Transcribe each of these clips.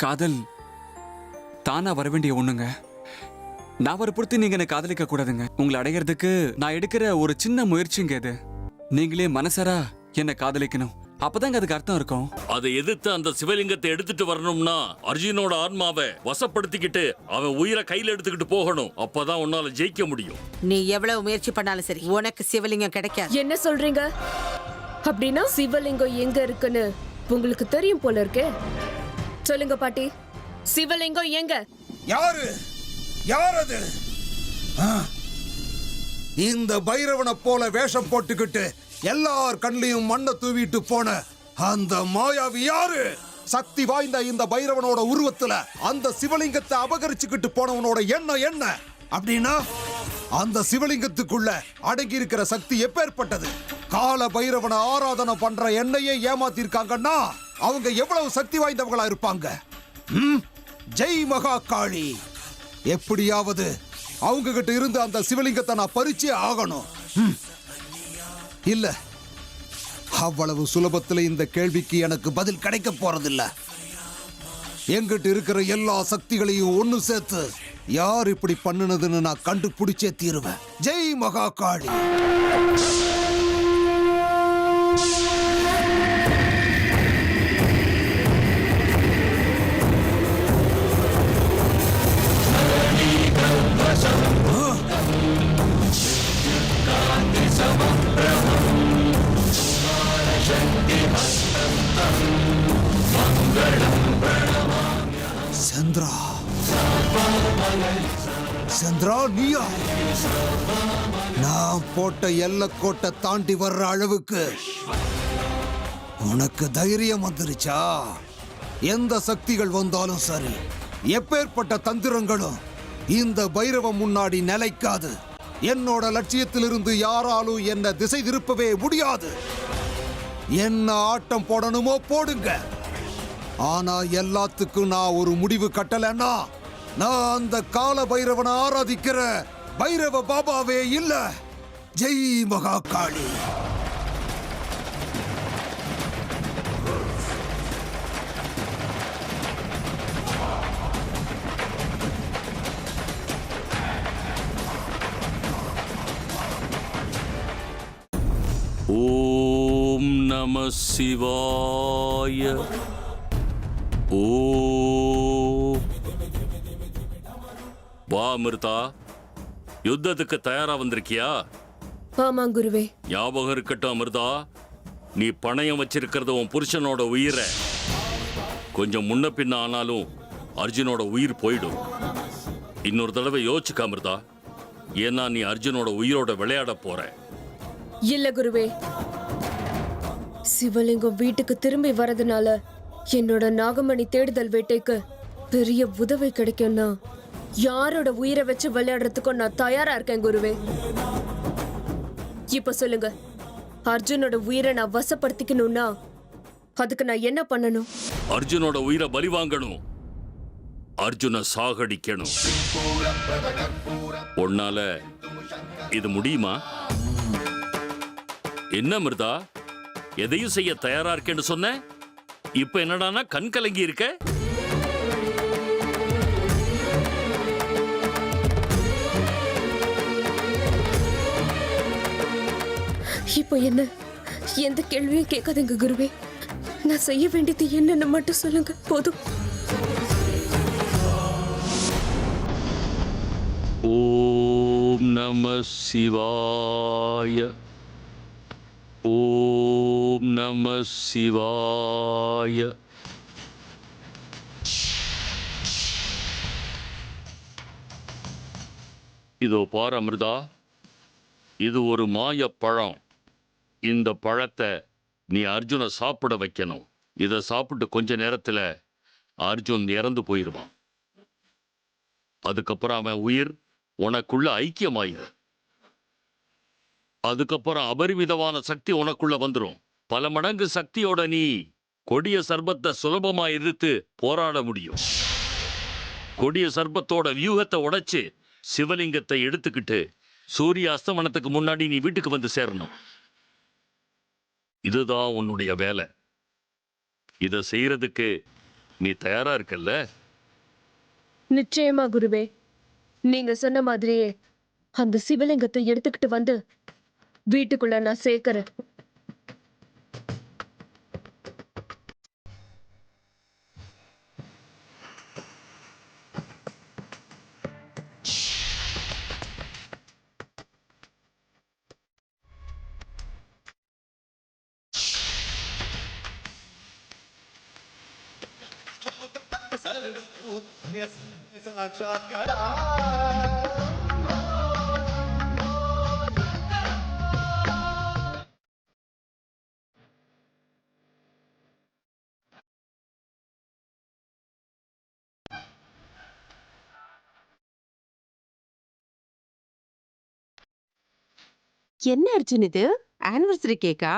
காதல் தானா வர வேண்டிய ஒண்ணுங்க. நான் வற்புறுத்தி நீங்க என்ன காதலிக்க கூடாதுங்க. உங்களை அடைகிறதுக்கு நான் எடுக்கிற ஒரு சின்ன முயற்சிங்க இது. நீங்களே மனசாரா என்ன காதலிக்கணும். அப்பதாங்க அதுக்கு அர்த்தம் இருக்கும். அதை எதிர்த்து அந்த சிவலிங்கத்தை எடுத்துட்டு வரணும்னா அர்ஜுனோட ஆன்மாவை வசப்படுத்திக்கிட்டு அவன் உயிரை கையில எடுத்துக்கிட்டு போகணும். அப்பதான் உன்னால ஜெயிக்க முடியும். நீ எவ்வளவு முயற்சி பண்ணாலும் சரி, உனக்கு சிவலிங்கம் கிடைக்காது. என்ன சொல்றீங்க? அப்படின்னா சிவலிங்கம் எங்க இருக்குன்னு உங்களுக்கு தெரியும் போல இருக்கே. சொல்லுங்க பாட்டி, சிவலிங்கம் எங்க? யாரு? யார் அது? இந்த பைரவனை போல வேஷம் போட்டுக்கிட்டு எல்லார் கண்ணிலையும் மண்ணை தூவிட்டு போன அந்த மாயாவி யாரு? சக்தி வாய்ந்த இந்த பைரவனோட உருவத்துல அந்த சிவலிங்கத்தை அபகரிச்சுக்கிட்டு போனவனோட எண்ணம் என்ன? அப்படின்னா அந்த சிவலிங்கத்துக்குள்ள அடங்கி இருக்கிற சக்தி எப்பேற்பட்டது? கால பைரவனை ஆராதனை பண்ற எண்ணெயை ஏமாத்திருக்காங்கன்னா அவங்க எவ்வளவு சக்தி வாய்ந்தவங்களா இருப்பாங்க? ஜெய் மகா காளி! எப்படியாவது அவங்க கிட்ட இருந்து அந்த சிவலிங்கத்தை நான் பறிச்சே ஆகணும். இல்ல, அவ்வளவு சுலபத்துல இந்த கேள்விக்கு எனக்கு பதில் கிடைக்க போறதில்ல. எங்கிட்ட இருக்கிற எல்லா சக்திகளையும் ஒண்ணு சேர்த்து யார் இப்படி பண்ணுனதுன்னு நான் கண்டுபிடிச்சே தீருவேன். ஜெய் மகா காளி! சந்திரா, சந்திரா நீயா? நான் போட்ட எல்லைக்கோட்டை தாண்டி வர்ற அளவுக்கு உனக்கு தைரியம் வந்துருச்சா? எந்த சக்திகள் வந்தாலும் சரி, எப்பேற்பட்ட தந்திரங்களும் இந்த பைரவம் முன்னாடி நிலைக்காது. என்னோட லட்சியத்திலிருந்து யாராலும் என்ன திசை திருப்பவே முடியாது. என்ன ஆட்டம் போடணுமோ போடுங்க. ஆனா எல்லாத்துக்கும் நான் ஒரு முடிவு கட்டலன்னா நான் அந்த கால பைரவனை ஆராதிக்கிற பைரவ பாபாவே இல்ல. ஜெய் மகா காளி! ஓம் நம சிவாய. ஓ வா அமிர்தா, யுத்தத்துக்கு தயாரா வந்திருக்கியா? ஆமா குருவே. ஞாபகம் இருக்கட்டும் அமிர்தா, நீ பணயம் வச்சிருக்கிறது உன் புருஷனோட உயிரை. கொஞ்சம் முன்ன பின்ன ஆனாலும் அர்ஜுனோட உயிர் போயிடும். இன்னொரு தடவை யோசிச்சுக்க அமிர்தா, ஏன்னா நீ அர்ஜுனோட உயிரோட விளையாட போற. இல்ல குருவே, சிவலிங்கம் வீட்டுக்கு திரும்பி வரதுனால என்னோட நாகமணி தேடுதல் வேட்டைக்கு பெரிய உதவி கிடைக்கும்னா யாரோட உயிரை வச்சு விளையாடுறதுக்கும் நான் தயாரா இருக்கேன் குருவே. இப்ப சொல்லுங்க, அர்ஜுனோட உயிரை நான் வசப்படுத்திக்கணும்னா அதுக்கு நான் என்ன பண்ணணும்? அர்ஜுனோட உயிரை பலி வாங்கணும். அர்ஜுன சாகடிக்கணும். உன்னால இது முடியுமா? என்ன மிருதா, எதையும் செய்ய தயாரா இருக்கேன்னு சொன்ன, இப்ப என்னடானா கண் கலங்கி இருக்க? இப்போ என்ன, எந்த கேள்வியும் கேட்காதீங்க குருவே. நான் செய்ய வேண்டியது என்னன்னு மட்டும் சொல்லுங்க போதும். ஓம் நம சிவாய. ஓம் நம சிவாய. இதோ பார் அமிர்தா, இது ஒரு மாய பழம். இந்த பழத்தை நீ அர்ஜுனை சாப்பிட வைக்கணும். இதை சாப்பிட்டு கொஞ்ச நேரத்தில் அர்ஜுன் இறந்து போயிடுவான். அதுக்கப்புறம் அவன் உயிர் உனக்குள்ள ஐக்கியமாயிரு. அதுக்கப்புறம் அபரிமிதமான சக்தி உனக்குள்ள வந்துடும். பல மடங்கு சக்தியோட நீ கொடிய சர்பத்தை சுலபமா எதிர்த்து போராட முடியும். கொடிய சர்பத்தோட வியூகத்தை உடைச்சு சிவலிங்கத்தை எடுத்துக்கிட்டு சூரிய அஸ்தமனத்துக்கு முன்னாடி நீ வீட்டுக்கு வந்து சேரணும். இதுதான் உன்னுடைய வேலை. இதை செய்யறதுக்கு நீ தயாரா இருக்கல்ல? நிச்சயமா குருவே, நீங்க சொன்ன மாதிரியே அந்த சிவலிங்கத்தை எடுத்துக்கிட்டு வந்து வீட்டுக்குள்ள நான் சேர்க்கிறேன். என்ன அர்ஜுன் இது? ஆனிவர்சரி கேக்கா?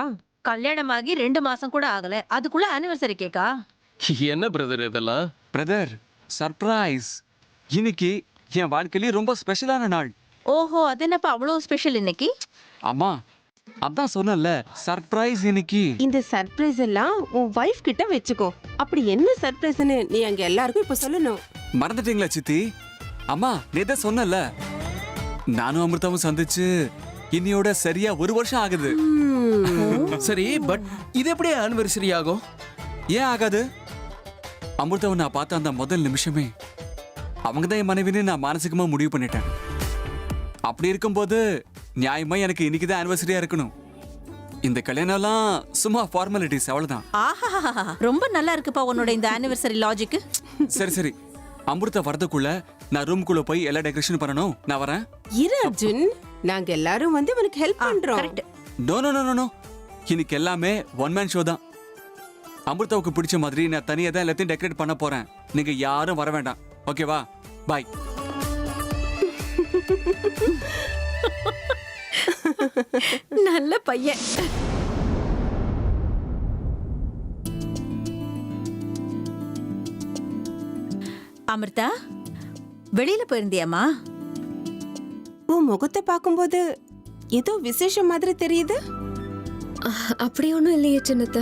கல்யாணமாகி 2 மாசம் கூட ஆகல, அதுக்குள்ள ஆனிவர்சரி கேக்கா? என்ன பிரதர் இதெல்லாம்? Brother, surprise! இன்னைக்கு என் வாழ்க்கையிலே ரொம்ப ஸ்பெஷலான நாள். ஓஹோ, அது என்னப்பா அவ்வளோ ஸ்பெஷல் இன்னைக்கு? அம்மா, அதான் சொன்னல, சர்ப்ரைஸ் இன்னைக்கு. இந்த சர்ப்ரைஸ் எல்லாம் உன் வைஃப் கிட்ட வச்சுக்கோ. அப்படி என்ன சர்ப்ரைஸ்னு நீ அங்க எல்லாருக்கும் இப்ப சொல்லணும். மறந்துட்டீங்களா சித்தி? அம்மா, நீ தான் சொன்னல, நானும் அமிர்தாவும் சந்திச்சு இன்னையோட சரியா 1 வருஷம் ஆகுது. சரி, பட் இது எப்படி ஆனிவர்சரி ஆகும்? ஏன் ஆகாது? அமிர்தாவை நான் பார்த்த அந்த முதல் நிமிஷமே அவங்க தான் என் மனைவின்னு நான் மானசிகமா முடிவு பண்ணிட்டேன். அப்படி இருக்கும்போது நியாயமா எனக்கு இன்னைக்கு தான் ஆனிவர்சரியா இருக்கணும். இந்த கல்யாணம்லாம் சும்மா ஃபார்மாலிட்டிஸ், அவ்வளவுதான். ஆஹா, ரொம்ப நல்லா இருக்குப்பா உன்னோட இந்த ஆனிவர்சரி லாஜிக். சரி சரி, அமிர்தா வரதுக்குள்ள நான் ரூம்குள்ள போய் எல்லா டெக்கரேஷன் பண்ணணும். நான் வரேன். இரு அர்ஜுன், நாங்க எல்லாரும் வந்து உனக்கு ஹெல்ப் பண்றோம். Correct. No no no no, இன்னைக்கு எல்லாமே ஒன் மேன் ஷோ தான். அமிர்தாவுக்கு பிடிச்ச மாதிரி நான் தனியா தான் எல்லாத்தையும் டெக்கரேட் பண்ண போறேன். நீங்க யாரும் வர வேண்டாம், ஓகேவா? பாய். நல்ல பையன். அமிர்தா, வெளியில போயிருந்தியாமா? உன் முகத்தை பார்க்கும்போது ஏதோ விசேஷம் மாதிரி தெரியுது. அப்படி ஒன்றும் இல்லையே சின்னத்த.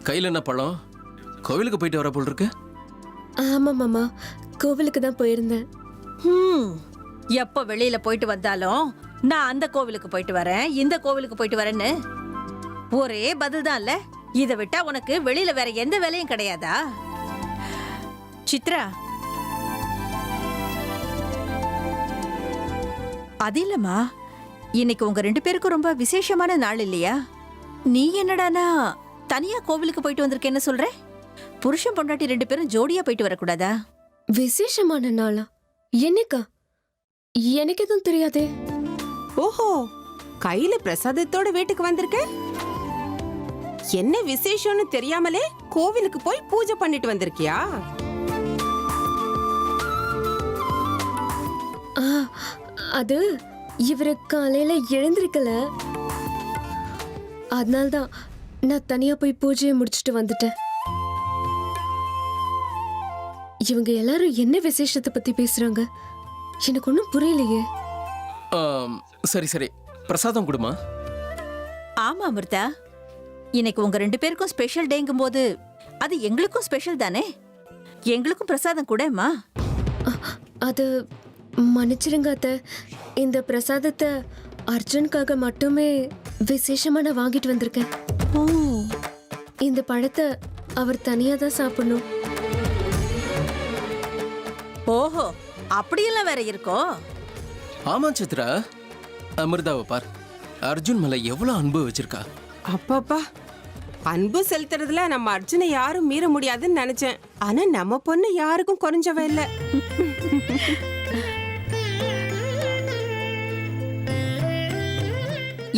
கையில என்ன பழம்? கோவிலுக்கு போயிட்டு வர போல் இருக்கு. ஆமா மாமா, கோவிலுக்கு தான் போயிருந்தேன். எப்ப வெளியில போயிட்டு வந்தாலும் நான் அந்த கோவிலுக்கு போயிட்டு வரேன், இந்த கோவிலுக்கு போயிட்டு வரேன்னு ஒரே பதில் தான் இல்ல? இதை விட்டா உனக்கு வெளியில வேற எந்த வேலையும் கிடையாதா? சித்ரா, அது இல்லம்மா, இன்னைக்கு உங்க 2 பேருக்கும் ரொம்ப விசேஷமான நாள் இல்லையா? நீ என்னடானா தனியா கோவிலுக்கு போயிட்டு வந்திருக்கேன்னு சொல்ற? புருஷன் பொண்டாட்டி 2 பேரும் ஜோடியா போயிட்டு வரக்கூடாதா? விசேஷமான நாளா? என்னக்கா? எனக்கு எதுவும் தெரியாதே. ஓஹோ, கையில பிரசாதத்தோட வீட்டுக்கு வந்திருக்க. என்ன விசேஷம்னு தெரியாமலே கோவிலுக்கு போய் பூஜை பண்ணிட்டு வந்திருக்கியா? அது இவரு காலையில எழுந்திருக்கல, அதனால்தான் நான் தனியா போய் பூஜையை முடிச்சிட்டு வந்துட்டேன். இவங்க எல்லாரும் என்ன விசேஷத்தை பத்தி பேசுறாங்க? எனக்கு ஒன்றும் புரியலையே. சரி சரி, பிரசாதம் கொடுமா. ஆமா அமிர்தா, இன்னைக்கு உங்க 2 பேருக்கும் ஸ்பெஷல் டேங்கும் போது அது எங்களுக்கும் ஸ்பெஷல் தானே? எங்களுக்கும் பிரசாதம் கூடமா. அது மன்னிச்சிருங்க அத்தை, இந்த பிரசாதத்தை அர்ஜுனுக்காக மட்டுமே விசேஷமா நான் வாங்கிட்டு வந்திருக்கேன். ஓ, இந்த பழத்தை அவர் தனியா தான் சாப்பிடணும். ஓஹோ, அப்படியெல்லாம் வேற இருக்கோ? ஆமா சித்ரா, அமிர்தாவை பார், அர்ஜுன் மேல எவ்வளவு அன்பு வச்சிருக்கா. அப்பப்பா, அன்பு செலுத்துறதுல நம்ம அர்ஜுனை யாரும் மீற முடியாதுன்னு நினைச்சேன். ஆனா நம்ம பொண்ணு யாருக்கும் குறைஞ்சவ இல்ல.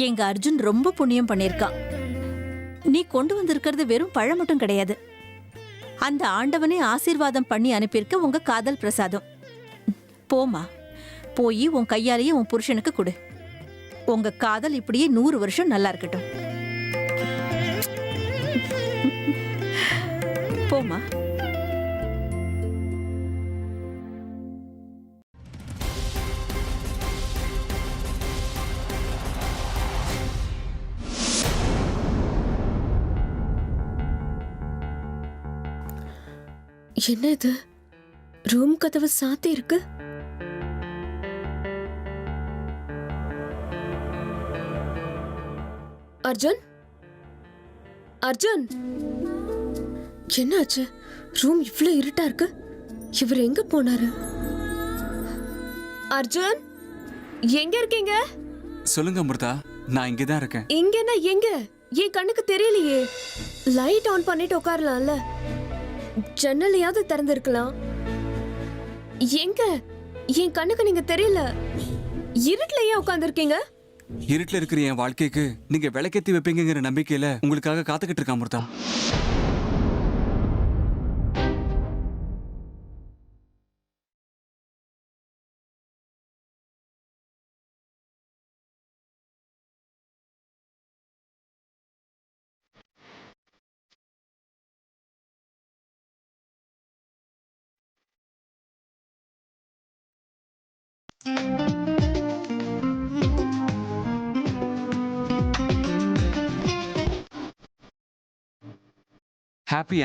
எங்க அர்ஜுன் ரொம்ப புண்ணியம் பண்ணிருக்கான். நீ கொண்டு வந்திருக்கிறது வெறும் பழம் மட்டும் கிடையாது, அந்த ஆண்டவனே ஆசீர்வாதம் பண்ணி அனுப்பியிருக்க உங்க காதல் பிரசாதம். போமா, போய் உன் கையாலேயே உன் புருஷனுக்கு கொடு. உங்க காதல் இப்படியே 100 வருஷம் நல்லா இருக்கட்டும். போமா. என்ன இது? ரூம் கதவு சாத்தி இருக்கு. அர்ஜுன், அர்ஜுன், என்னாச்சு? ரூம் இவ்ளோ இருட்டா இருக்கு. இவர் எங்க போனாரு? அர்ஜுன், எங்க இருக்கீங்க? சொல்லுங்க அமிர்தா, நான் இங்கே தான் இருக்கேன். இங்கன்னா எங்க? என் கண்ணுக்கு தெரியலையே. லைட் ஆன் பண்ணிட்டு உட்காரலாம்ல, ஜன்னலையாவது திறந்திருக்கலாம். எங்க? என் கண்ணுக்கு நீங்க தெரியல. இருட்டுலயே உட்கார்ந்துருக்கீங்க. இருட்டில் இருக்கிற என் வாழ்க்கைக்கு நீங்க விளக்கேத்தி வைப்பீங்கிற நம்பிக்கையில உங்களுக்காக காத்துக்கிட்டு இருக்கேன் அமிர்தா. ஹாப்பி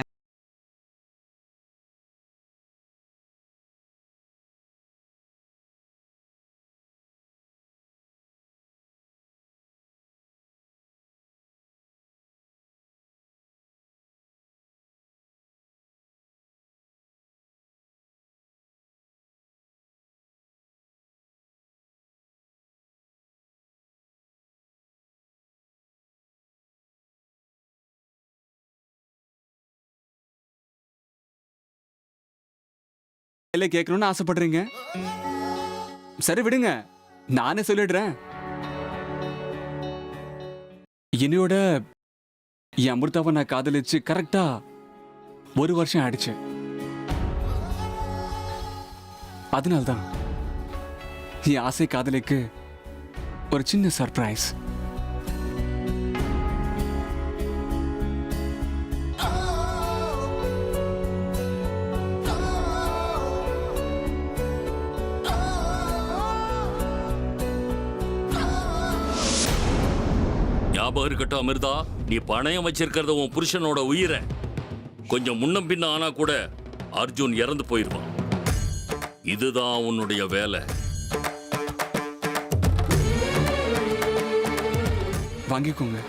வேலை கேட்கணும்னு ஆசைப்படுறீங்க. சரி விடுங்க, நானே சொல்லிடுறேன். என்னையோட என் அமிர்தாவை நான் காதலிச்சு கரெக்டா 1 வருஷம் ஆயிடுச்சு. அதனால்தான் என் ஆசை காதலிக்கு ஒரு சின்ன சர்ப்ரைஸ். ஞாபகம் இருக்கட்டும் அமிர்தா, நீ பணயம் வச்சிருக்கிறத உன் புருஷனோட உயிரை. கொஞ்சம் முன்னம் பின்ன ஆனா கூட அர்ஜுன் இறந்து போயிடுவான். இதுதான் உன்னுடைய வேலை. வாங்கிக்கோங்க.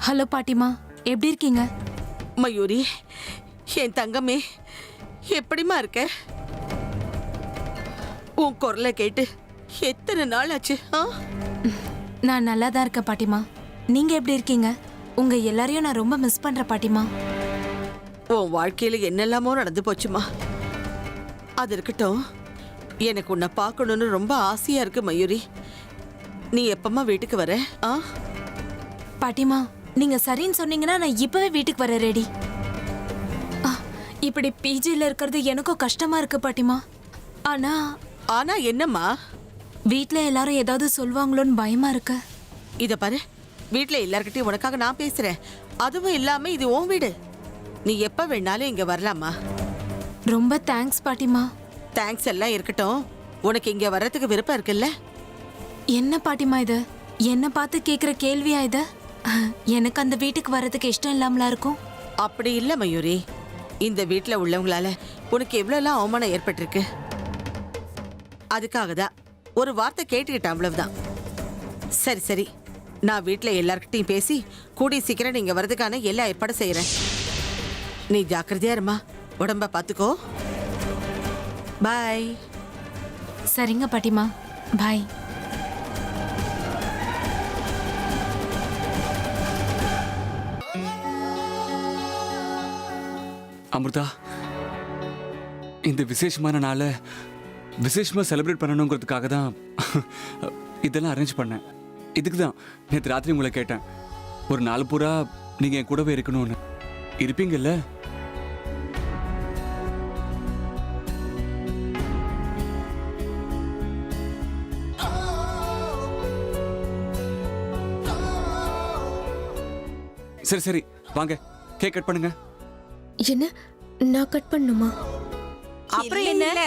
ஹலோ பாட்டிமா, எப்படி இருக்கீங்க? மயூரி, என் தங்கமே, எப்படிமா இருக்க? உன் குரலை கேட்டு எத்தனை நாள் ஆச்சு? நான் நல்லா தான் இருக்கேன் பாட்டிமா. நீங்க எப்படி இருக்கீங்க? உங்க எல்லாரையும் நான் ரொம்ப மிஸ் பண்றேன் பாட்டிமா. உன் வாழ்க்கையில என்னெல்லாமோ நடந்து போச்சுமா. அது இருக்கட்டும், எனக்கு உன்னை பார்க்கணும்னு ரொம்ப ஆசையா இருக்கு மயூரி. நீ எப்பமா வீட்டுக்கு வர? பாட்டிமா, நீங்க சரின்னு சொன்னீங்கன்னா நான் இப்பவே வீட்டுக்கு வர ரெடி. இப்படி பிஜில இருக்கிறது எனக்கும் கஷ்டமா இருக்கு பாட்டிமா. ஆனா ஆனா என்னம்மா? வீட்ல எல்லாரும் ஏதாவது சொல்வாங்களோன்னு பயமா இருக்கு. இத பாரு, வீட்ல எல்லார்கிட்டயும் உனக்காக நான் பேசுறேன். அதுவும் இல்லாம இது உன் வீடு. நீ எப்ப வேணாலும் இங்க வரலாமா. ரொம்ப தேங்க்ஸ் பாட்டிமா. தேங்க்ஸ் எல்லாம் இருக்கட்டும், உனக்கு இங்க வர்றதுக்கு விருப்பம் இருக்குல்ல? என்ன பாட்டிமா இது? என்ன பார்த்து கேக்குற கேள்வியா இது? எனக்கு அந்த வீட்டுக்கு வர்றதுக்கு இஷ்டம் இல்லாமலா இருக்கும்? அப்படி இல்ல மயூரி, இந்த வீட்ல உள்ளவங்களால உனக்கு எவ்வளவுலாம் அவமானம் ஏற்பட்டிருக்கு. அதுக்காக தான் ஒரு வார்த்தை கேட்டுக்கிட்டேன், அவ்வளவுதான். சரி சரி, நான் வீட்ல எல்லார்கிட்டையும் பேசி கூடிய சீக்கிரம் நீங்க வர்றதுக்கான எல்லா ஏற்பாடும் செய்யறேன். நீ ஜாக்கிரதையா இருமா, உடம்ப பாத்துக்கோ. பாய். சரிங்க பாட்டிமா, பாய். அமிர்தா, இந்த விசேஷமான நாளை விசேஷமாக செலிப்ரேட் பண்ணணுங்கிறதுக்காக தான் இதெல்லாம் அரேஞ்ச் பண்ணேன். இதுக்கு தான் நேற்று ராத்திரி உங்களை கேட்டேன். ஒரு நாள் பூரா நீங்க என் கூடவே இருக்கணும்னு. இருப்பீங்கல்ல? சரி சரி வாங்க, கேக் கட் பண்ணுங்க. என்ன நான் கட் பண்ணுமா? அப்புறம் இல்ல, என்ன? இல்ல,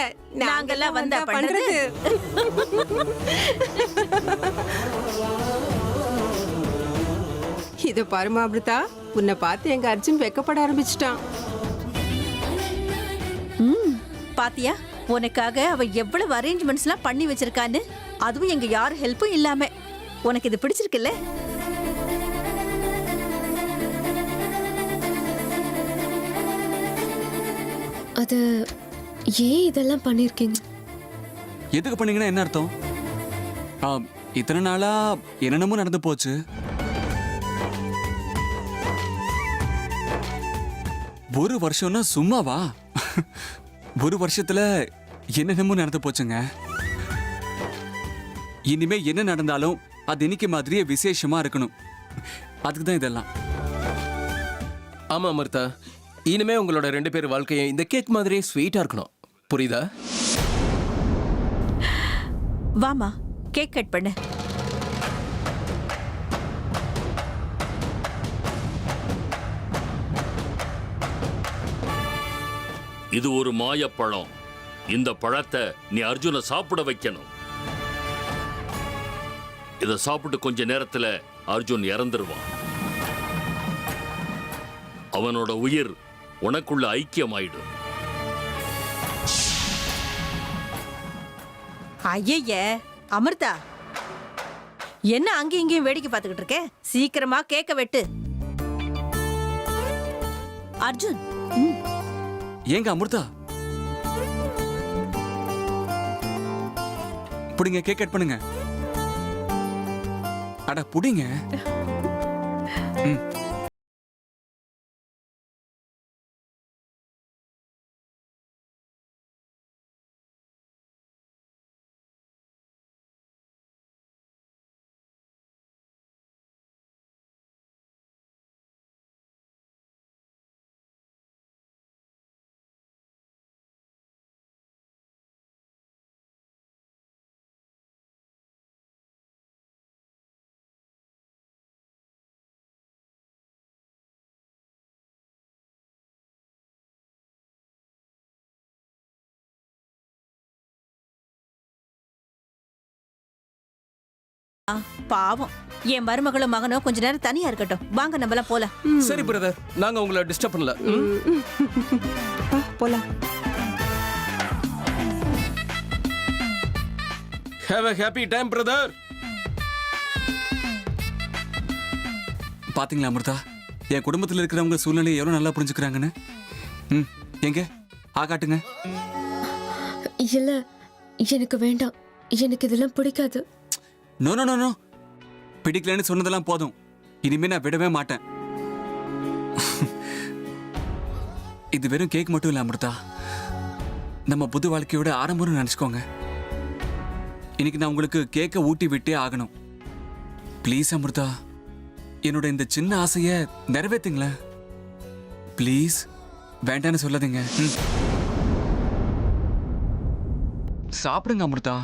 நாங்கெல்லாம் வந்தா பண்றது? இத பாருமா அமிர்தா, உன்னை பார்த்து எங்க அர்ஜுன் வெக்கப்பட ஆரம்பிச்சிட்டான். பாத்தியா, உனக்காக அவ எவ்வளவு அரேஞ்ச்மெண்ட்ஸ்லாம் பண்ணி வச்சிருக்கான்னு. அதுவும் எங்க யார் ஹெல்ப்பும் இல்லாம. உனக்கு இது பிடிச்சிருக்குல்ல? அது ஏன் இதெல்லாம் பண்ணிருக்கீங்க? எதுக்கு பண்ணீங்கன்னா என்ன அர்த்தம்? இத்தனை நாளா என்னென்னமோ நடந்து போச்சு. ஒரு வருஷம்னா சும்மாவா? ஒரு வருஷத்துல என்னென்னமோ நடந்து போச்சுங்க. இனிமே என்ன நடந்தாலும் அது இன்னைக்கு மாதிரியே விசேஷமா இருக்கணும். அதுக்கு தான் இதெல்லாம். ஆமா அமிர்தா, இனிமே உங்களோட 2 பேர் வாழ்க்கையும் இந்த கேக் மாதிரியே ஸ்வீட்டா இருக்கணும். புரியுதா? வாமா, கேக் கட் பண்ணு. இது ஒரு மாயப்பழம். இந்த பழத்தை நீ அர்ஜுனை சாப்பிட வைக்கணும். இதை சாப்பிட்டு கொஞ்ச நேரத்துல அர்ஜுன் இறந்துருவான். அவனோட உயிர் உனக்குள்ள ஐக்கியமாயிடும். ஐய அமிர்தா, என்ன அங்கேயும் இங்கேயும் வேடிக்கை பார்த்துக்கிட்டு இருக்க? சீக்கிரமா கேக்க வெட்டு. அர்ஜுன், ஏங்க அமிர்தா, புடிங்க, கேக் கட் பண்ணுங்க. அட புடிங்க. பாவம், என் மருமகளும் மகனும் கொஞ்ச நேரம் தனியா இருக்கட்டும். வாங்க நம்மளாம் போலாம். சரி பிரதர், நாங்க உங்களை டிஸ்டர்ப் பண்ணல. போலாம். Have a happy time brother. பாத்தீங்களா அமிர்தா, என் குடும்பத்தில் இருக்கிறவங்க சூழ்நிலையை எவ்வளவு நல்லா புரிஞ்சுக்கிறாங்கன்னு. எங்க ஆகாட்டுங்க. இல்ல, எனக்கு வேண்டாம். எனக்கு இதெல்லாம் பிடிக்காது. நோ நோ நோ நோ, பிடிக்கலன்னு சொன்னதெல்லாம் போதும். இனிமே நான் விடவே மாட்டேன். இது வெறும் கேக் மட்டும் இல்ல அமிர்தா, நம்ம புது வாழ்க்கையோட ஆரம்பம்னு நினைச்சுக்கோங்க. இன்னைக்கு நான் உங்களுக்கு கேக்க ஊட்டி விட்டே ஆகணும். ப்ளீஸ் அமிர்தா, என்னோட இந்த சின்ன ஆசைய நிறைவேற்றுங்களேன். ப்ளீஸ், வேண்டான்னு சொல்லாதீங்க. சாப்பிடுங்க அமிர்தா.